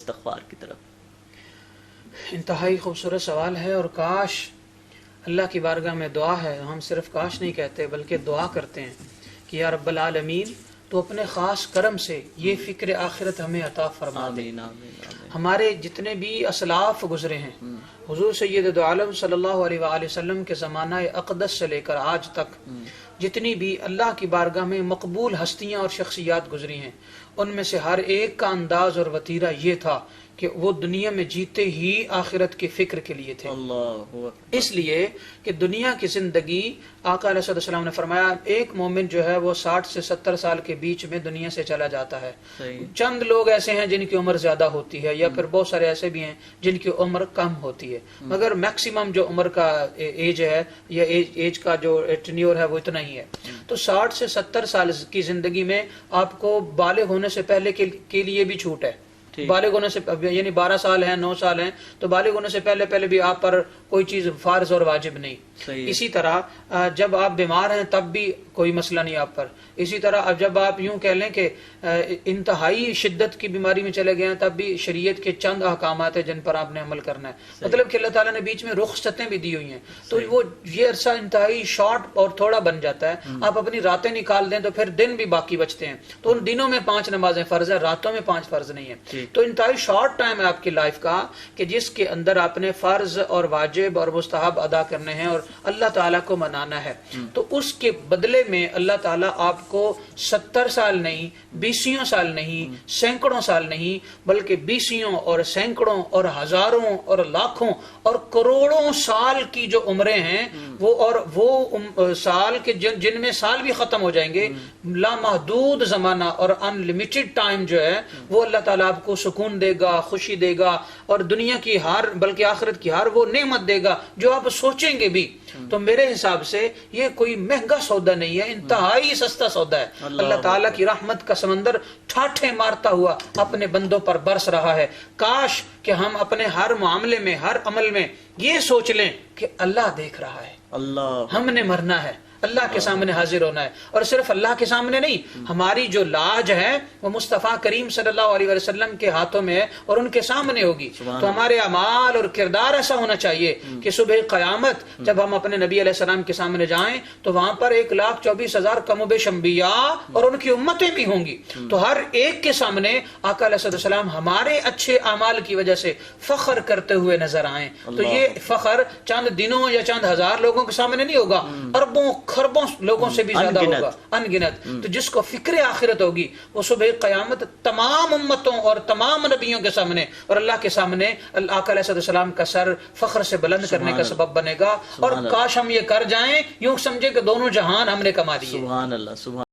استغفار کی طرف؟ انتہائی خوبصورت سوال ہے، اور کاش اللہ کی بارگاہ میں دعا ہے، ہم صرف کاش نہیں کہتے بلکہ دعا کرتے ہیں کہ یا رب العالمین تو اپنے خاص کرم سے یہ فکر آخرت ہمیں عطا فرما دے۔ آمین آمین آمین۔ ہمارے جتنے بھی اسلاف گزرے ہیں، حضور سید دو عالم صلی اللہ علیہ وآلہ وسلم کے زمانہ اقدس سے لے کر آج تک جتنی بھی اللہ کی بارگاہ میں مقبول ہستیاں اور شخصیات گزری ہیں، ان میں سے ہر ایک کا انداز اور وتیرہ یہ تھا کہ وہ دنیا میں جیتے ہی آخرت کی فکر کے لیے تھے۔ اس لیے کہ دنیا کی زندگی، آقا علیہ السلام نے فرمایا ایک مومن جو ہے وہ 60 سے 70 سال کے بیچ میں دنیا سے چلا جاتا ہے۔ چند لوگ ایسے ہیں جن کی عمر زیادہ ہوتی ہے، یا پھر بہت سارے ایسے بھی ہیں جن کی عمر کم ہوتی ہے، مگر میکسیمم جو عمر کا ایج ہے یا ایج کا جو ٹینیور ہے وہ اتنا ہی ہے۔ تو 60 سے 70 سال کی زندگی میں آپ کو بالغ ہونے سے پہلے کے لیے بھی چھوٹ ہے۔ بالغ ہونے سے یعنی 12 سال ہیں، 9 سال ہیں، تو بالغ ہونے سے پہلے بھی آپ پر کوئی چیز فارض اور واجب نہیں۔ اسی طرح جب آپ بیمار ہیں تب بھی کوئی مسئلہ نہیں آپ پر۔ اسی طرح جب آپ یوں کہہ لیں کہ انتہائی شدت کی بیماری میں چلے گئے ہیں تب بھی شریعت کے چند احکامات ہیں جن پر آپ نے عمل کرنا ہے۔ مطلب کہ اللہ تعالیٰ نے بیچ میں رخصتیں بھی دی ہوئی ہیں، تو وہ یہ عرصہ انتہائی شارٹ اور تھوڑا بن جاتا ہے۔ آپ اپنی راتیں نکال دیں تو پھر دن بھی باقی بچتے ہیں، تو ان دنوں میں 5 نمازیں فرض ہیں، راتوں میں 5 فرض نہیں ہیں۔ تو انتہائی شارٹ ٹائم ہے آپ کی لائف کا کہ جس کے اندر آپ نے فرض اور واجب اور مستحب ادا کرنے ہیں اور اللہ تعالیٰ کو منانا ہے۔ تو اس کے بدلے میں اللہ تعالیٰ آپ کو 70 سال نہیں، 20 سال نہیں، سینکڑوں سال نہیں، بلکہ 20 اور سینکڑوں اور ہزاروں اور لاکھوں اور کروڑوں سال کی جو عمریں ہیں وہ سال کے جن میں سال بھی ختم ہو جائیں گے، لامحدود زمانہ اور ان لمیٹڈ ٹائم جو ہے وہ اللہ تعالیٰ آپ کو سکون دے گا، خوشی دے گا، اور دنیا کی ہر بلکہ آخرت کی ہر وہ نعمت دے گا جو آپ سوچیں گے بھی۔ تو میرے حساب سے یہ کوئی مہنگا سودا نہیں ہے، انتہائی سستا سودا ہے۔ اللہ تعالیٰ کی رحمت کا سمندر ٹھاٹھے مارتا ہوا اپنے بندوں پر برس رہا ہے۔ کاش کہ ہم اپنے ہر معاملے میں، ہر عمل میں یہ سوچ لیں کہ اللہ دیکھ رہا ہے، ہم نے مرنا ہے، اللہ کے سامنے حاضر ہونا ہے، اور صرف اللہ کے سامنے نہیں، ہماری جو لاج ہے وہ مصطفیٰ کریم صلی اللہ علیہ وسلم کے ہاتھوں میں ہے اور ان کے سامنے ہوگی۔ تو ہمارے اعمال اور کردار ایسا ہونا چاہیے کہ صبح قیامت جب ہم اپنے نبی علیہ السلام کے سامنے جائیں تو وہاں پر 1,24,000 کم و بیش انبیاء اور ان کی امتیں بھی ہوں گی، تو ہر ایک کے سامنے آقا علیہ السلام ہمارے اچھے اعمال کی وجہ سے فخر کرتے ہوئے نظر آئیں۔ تو یہ فخر چند دنوں یا چند ہزار لوگوں کے سامنے نہیں ہوگا، اربوں خربوں لوگوں سے بھی زیادہ ہوگا، انگنت۔ تو جس کو فکر آخرت ہوگی وہ صبح قیامت تمام امتوں اور تمام نبیوں کے سامنے اور اللہ کے سامنے آقا علیہ السلام کا سر فخر سے بلند کرنے کا سبب بنے گا۔ اور کاش ہم یہ کر جائیں، یوں سمجھے کہ دونوں جہان ہم نے کما لیے۔ سبحان اللہ، سبحان